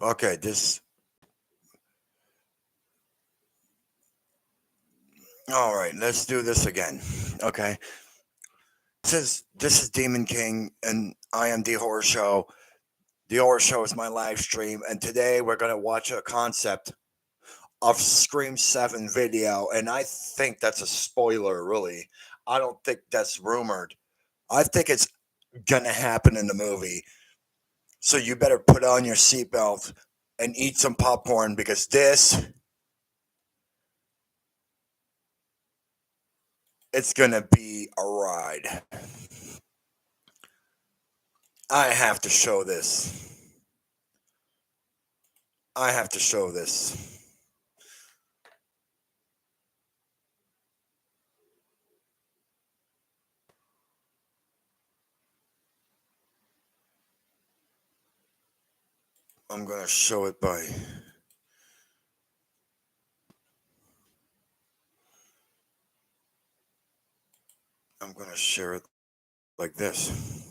Okay, this. All right, let's do this again. Okay, this is Demon King, and I am the Horror Show. The Horror Show is my live stream, and today we're gonna watch a concept of Scream Seven video, and I think that's a spoiler. Really, I don't think that's rumored. I think it's gonna happen in the movie. So you better put on your seatbelt and eat some popcorn because this it's gonna be a ride. I have to show this. I have to show this. I'm gonna show it by. I'm gonna share it like this.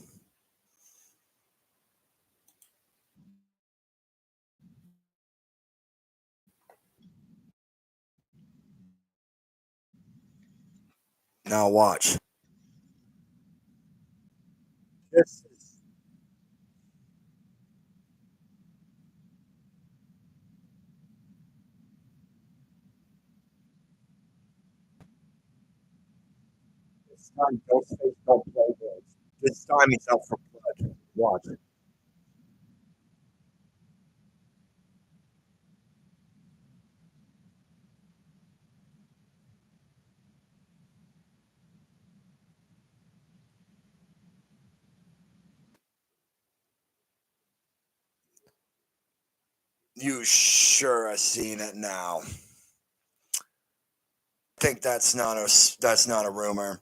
Now watch. This is this time. Ghostface don't play games. This time he's out for blood. Watch. You sure have seen it now. Think that's not a rumor.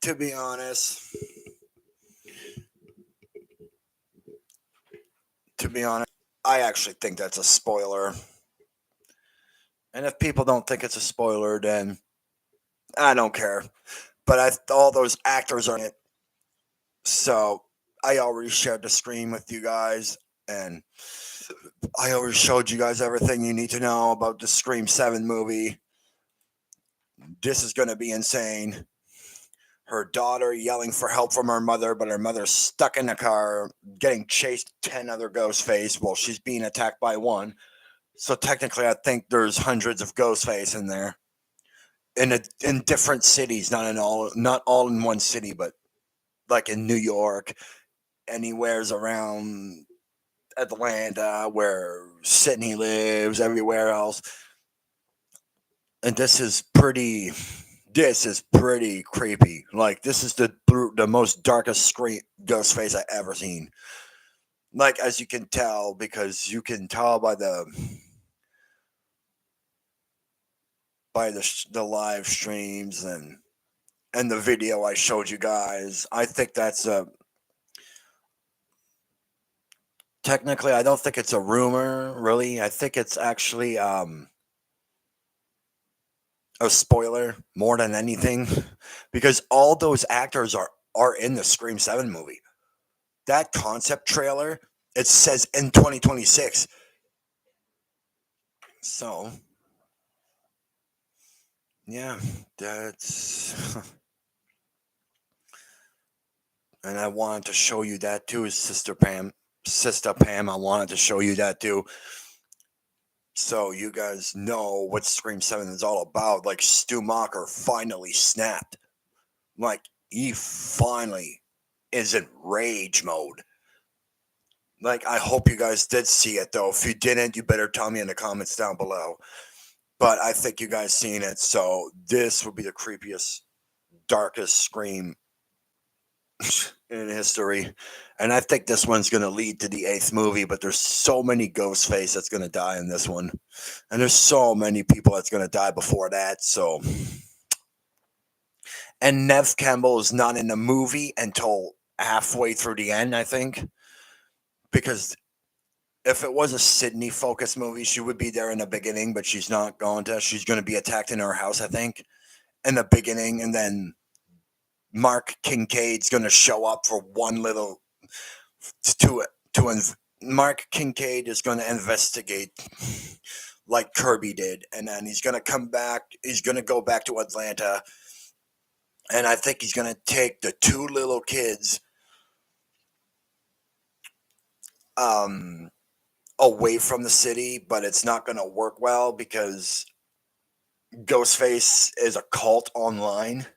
To be honest, to be honest, I actually think that's a spoiler. And if people don't think it's a spoiler, then I don't care. But all those actors are in it. So I already shared the screen with you guys, and I already showed you guys everything you need to know about the Scream 7 movie. This is going to be insane. Her daughter yelling for help from her mother, but her mother's stuck in the car, getting chased 10 other Ghostface while she's being attacked by one. So technically, I think there's hundreds of Ghostface in there, in different cities, not all in one city, but like in New York, anywhere's around Atlanta, where Sydney lives, everywhere else. And this is pretty creepy. Like this is the most darkest screen ghost face I ever seen. Like as you can tell, because you can tell by the live streams and the video I showed you guys. I think that's a technically I don't think it's a rumor, really. I think it's actually a spoiler more than anything because all those actors are in the Scream 7 movie. That concept trailer, it says in 2026. So, yeah, that's and I wanted to show you that too, Sister Pam. Sister Pam, I wanted to show you that too. So you guys know what Scream 7 is all about. Like Stu Macher finally snapped. Like he finally is in rage mode. Like, I hope you guys did see it, though. If you didn't, you better tell me in the comments down below. But I think you guys seen it, so this will be the creepiest, darkest scream in history. And I think this one's going to lead to the eighth movie, but there's so many Ghostface that's going to die in this one. And there's so many people that's going to die before that, so. And Nev Campbell is not in the movie until halfway through the end, I think. Because if it was a Sydney focused movie, she would be there in the beginning, but she's not going to. She's going to be attacked in her house, I think, in the beginning, and then Mark Kincaid's going to show up for one little to Mark Kincaid is going to investigate like Kirby did, and then he's going to come back. He's going to go back to Atlanta, and I think he's going to take the two little kids away from the city, but it's not going to work well because Ghostface is a cult online.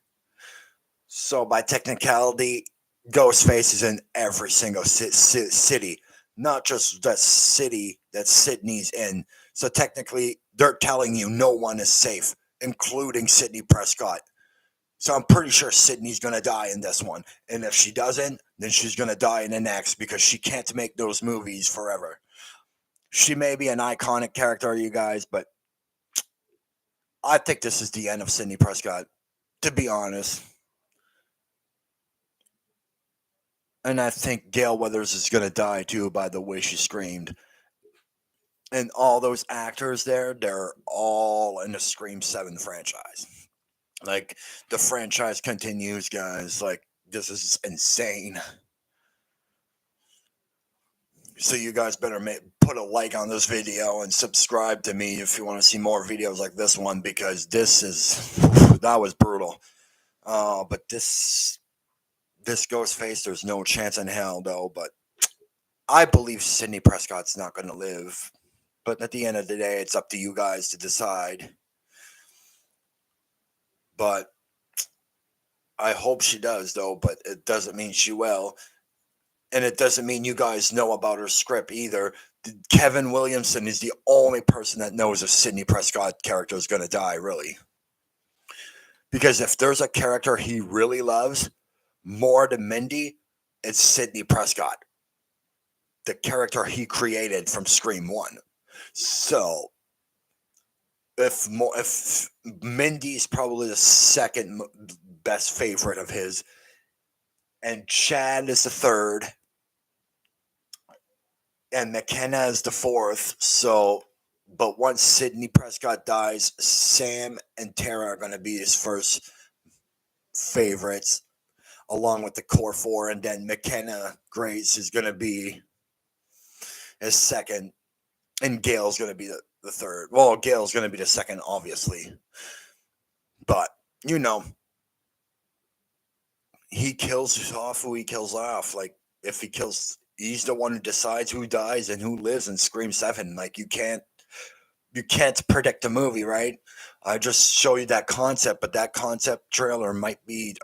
So by technicality, Ghostface is in every single city, not just that city that Sydney's in. So technically, they're telling you no one is safe, including Sidney Prescott. So I'm pretty sure Sydney's going to die in this one. And if she doesn't, then she's going to die in the next because she can't make those movies forever. She may be an iconic character, you guys, but I think this is the end of Sidney Prescott, to be honest. And I think Gail Weathers is going to die too by the way she screamed. And all those actors there, they're all in the Scream 7 franchise. Like, the franchise continues, guys. Like, this is insane. So you guys better put a like on this video and subscribe to me if you want to see more videos like this one, because that was brutal. But this Ghostface, there's no chance in hell though. But I believe Sidney Prescott's not going to live. But at the end of the day, it's up to you guys to decide. But I hope she does, though. But it doesn't mean she will. And it doesn't mean you guys know about her script either. Kevin Williamson is the only person that knows if Sidney Prescott character is going to die, really. Because if there's a character he really loves more than Mindy, it's Sidney Prescott. The character he created from Scream 1. So, if Mindy's probably the second best favorite of his, and Chad is the third, and McKenna is the fourth. So, but once Sidney Prescott dies, Sam and Tara are going to be his first favorites, along with the core four, and then McKenna Grace is going to be his second, and Gail's going to be the third. Well, Gail's going to be the second, obviously. But, he kills off who he kills off. Like, if he kills, he's the one who decides who dies and who lives in Scream 7. Like, you can't predict a movie, right? I just show you that concept, but that concept trailer might be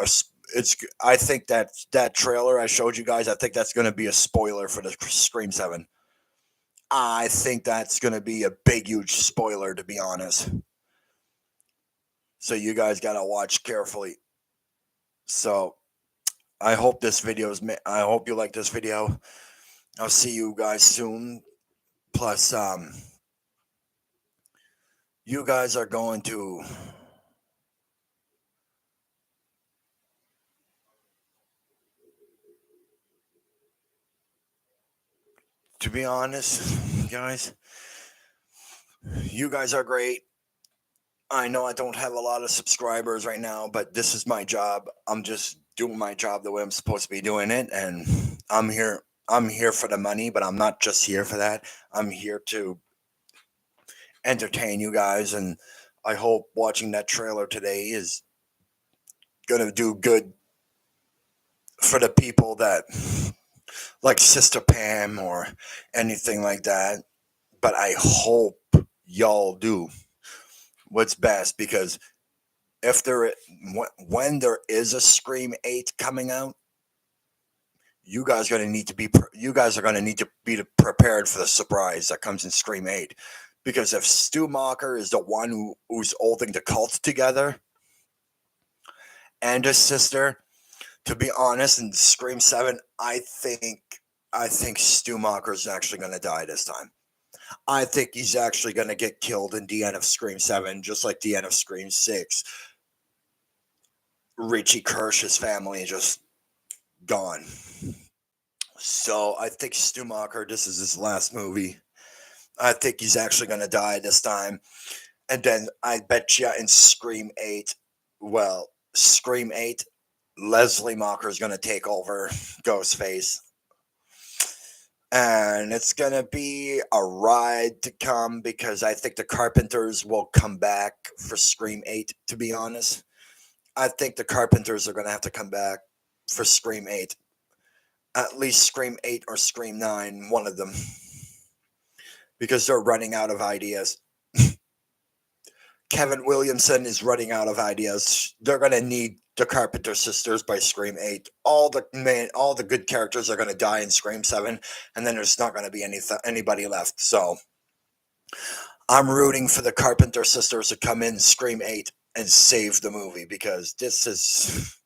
I think that trailer I showed you guys, I think that's going to be a spoiler for the Scream 7. I think that's going to be a big, huge spoiler, to be honest. So you guys got to watch carefully. So I hope I hope you like this video. I'll see you guys soon. Plus, you guys are going to be honest, guys, you guys are great. I know I don't have a lot of subscribers right now, but this is my job. I'm just doing my job the way I'm supposed to be doing it, and I'm here for the money, but I'm not just here for that. I'm here to entertain you guys, and I hope watching that trailer today is gonna do good for the people that like Sister Pam or anything like that. But I hope y'all do what's best, because if when there is a Scream 8 coming out, you guys are going to need to be prepared for the surprise that comes in Scream 8. Because if Stu Macher is the one who's holding the cult together, and his sister, to be honest, in Scream 7, I think Stu Macher is actually going to die this time. I think he's actually going to get killed in the end of Scream 7, just like the end of Scream 6. Richie Kirsch's family just gone. So I think Stu Macher, this is his last movie. I think he's actually going to die this time. And then I bet you in Scream 8, Leslie Macher is going to take over Ghostface. And it's going to be a ride to come because I think the Carpenters will come back for Scream 8, to be honest. I think the Carpenters are going to have to come back for Scream 8. At least Scream 8 or Scream 9, one of them. Because they're running out of ideas. Kevin Williamson is running out of ideas. They're going to need the Carpenter Sisters by Scream 8. All the good characters are going to die in Scream 7, and then there's not going to be anybody left. So I'm rooting for the Carpenter Sisters to come in Scream 8 and save the movie, because this is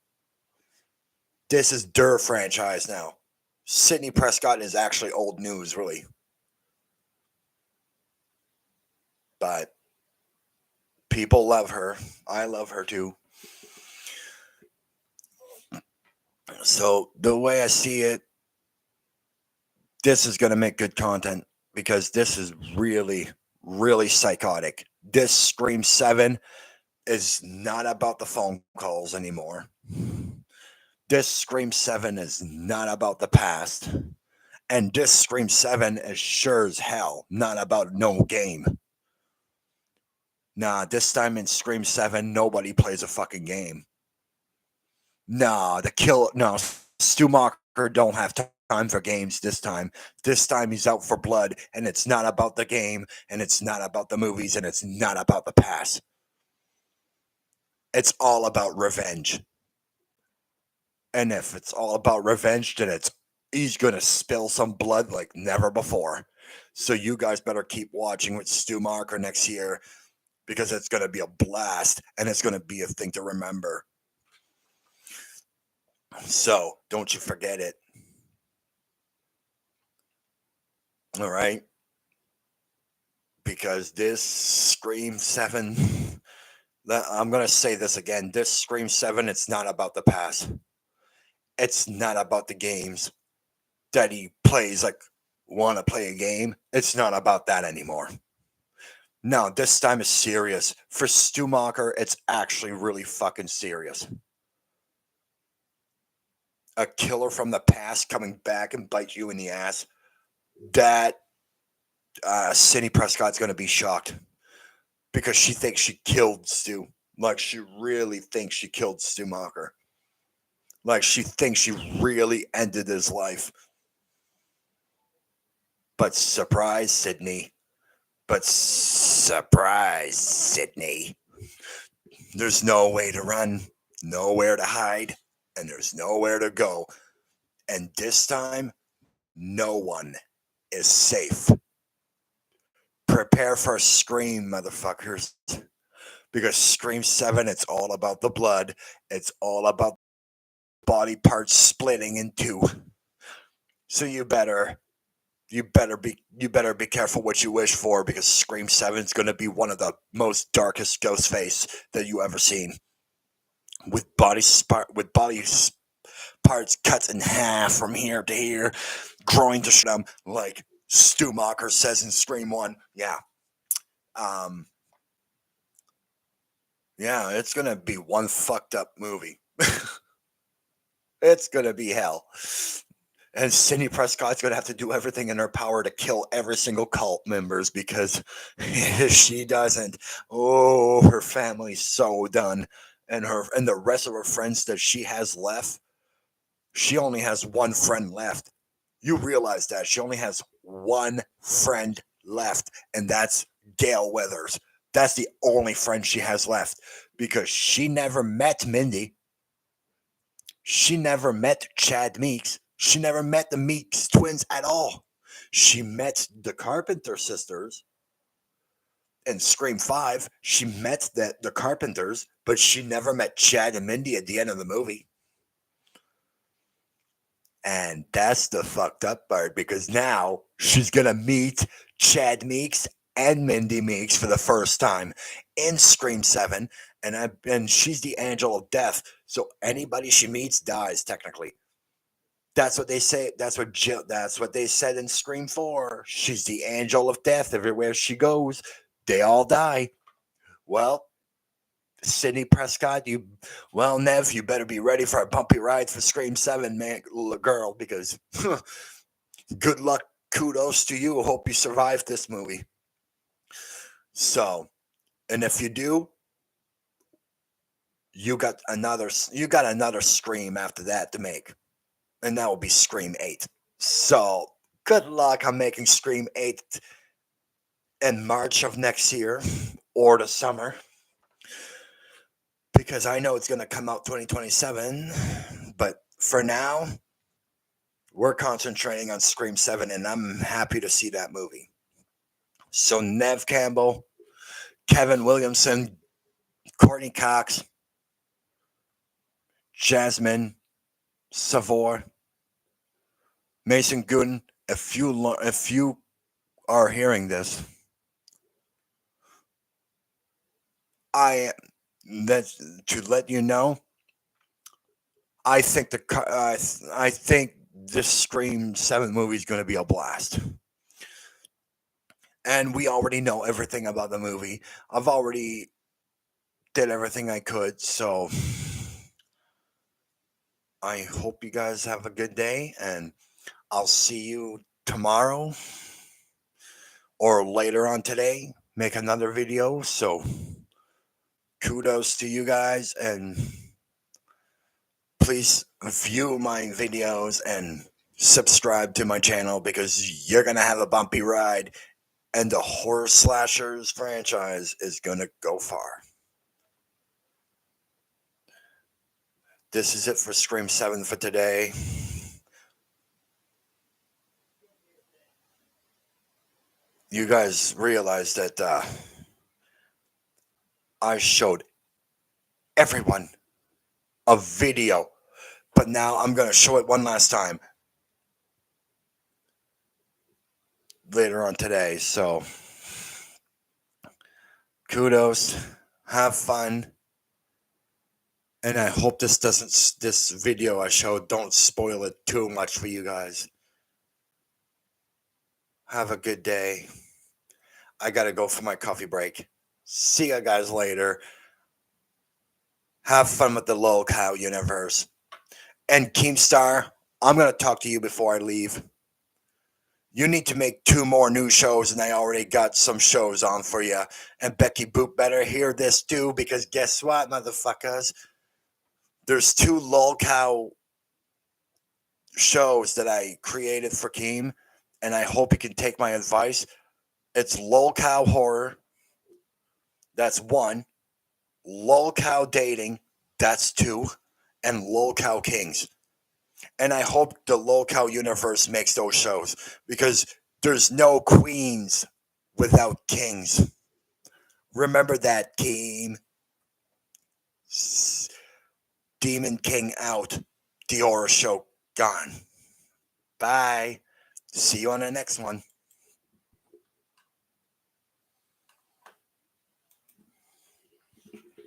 their franchise now. Sidney Prescott is actually old news, really. But people love her. I love her too. So the way I see it, this is going to make good content, because this is really, really psychotic. This Scream 7 is not about the phone calls anymore. This Scream 7 is not about the past. And this Scream 7 is sure as hell not about no game. Nah, this time in Scream 7, nobody plays a fucking game. Nah, Stu Macher don't have time for games this time. This time he's out for blood, and it's not about the game, and it's not about the movies, and it's not about the past. It's all about revenge. And if it's all about revenge, then he's gonna spill some blood like never before. So you guys better keep watching with Stu Macher next year, because it's gonna be a blast, and it's gonna be a thing to remember. So don't you forget it. All right? Because this Scream 7, I'm going to say this again. This Scream 7, it's not about the past. It's not about the games that he plays, like, want to play a game. It's not about that anymore. No, this time is serious. For Stu Macher, it's actually really fucking serious. A killer from the past coming back and bite you in the ass. That Sidney Prescott's going to be shocked, because she thinks she killed Stu. Like, she really thinks she killed Stu Macher. Like, she thinks she really ended his life. But surprise, Sidney. There's no way to run, nowhere to hide, and there's nowhere to go. And this time, no one is safe. Prepare for a scream, motherfuckers. Because Scream 7, it's all about the blood. It's all about body parts splitting in two. So you better be careful what you wish for, because Scream 7 is going to be one of the most darkest Ghostface that you ever seen. With body parts cut in half from here to here, growing to them, like Stu Macher says in Scream 1. Yeah. Yeah, it's going to be one fucked up movie. It's going to be hell. And Sidney Prescott's going to have to do everything in her power to kill every single cult members, because if she doesn't, her family's so done. And the rest of her friends that she has left, she only has one friend left. You realize that she only has one friend left, and that's Gail Weathers. That's the only friend she has left, because she never met Mindy. She never met Chad Meeks. She never met the Meeks twins at all. She met the Carpenter sisters in Scream 5. She met the Carpenters, but she never met Chad and Mindy at the end of the movie. And that's the fucked up part, because now she's going to meet Chad Meeks and Mindy Meeks for the first time in Scream 7. And she's the angel of death. So anybody she meets dies, technically. That's what they say. That's what they said in Scream 4. She's the angel of death. Everywhere she goes, they all die. Well, Sidney Prescott, Nev, you better be ready for a bumpy ride for Scream 7, man, girl, because good luck kudos to you. Hope you survived this movie. So, and if you do, you got another Scream after that to make, and that will be Scream 8. So, good luck on making Scream 8 in March of next year or the summer, because I know it's going to come out 2027, but for now, we're concentrating on Scream 7, and I'm happy to see that movie. So, Nev Campbell, Kevin Williamson, Courtney Cox, Jasmine Savor, Mason Gooden, if you are hearing this, I that to let you know, I think I think this Scream 7 movie is going to be a blast. And we already know everything about the movie. I've already did everything I could, so I hope you guys have a good day, and I'll see you tomorrow or later on today. Make another video, so kudos to you guys, and please view my videos and subscribe to my channel, because you're going to have a bumpy ride, and the Horror Slashers franchise is going to go far. This is it for Scream 7 for today. You guys realize that I showed everyone a video, but now I'm going to show it one last time later on today. So, kudos, have fun, and I hope this video I showed don't spoil it too much for you guys. Have a good day. I got to go for my coffee break. See you guys later. Have fun with the Lol Cow universe. And Keemstar, I'm going to talk to you before I leave. You need to make 2 more new shows, and I already got some shows on for you. And Becky Boop better hear this too, because guess what, motherfuckers? There's 2 Lol Cow shows that I created for Keem, and I hope you can take my advice. It's Lol Cow Horror. That's 1. Lol Cow Dating. That's 2. And Lol Cow Kings. And I hope the Lol Cow universe makes those shows, because there's no queens without kings. Remember that, Keem. Demon King out. The Horror Show gone. Bye. See you on the next one.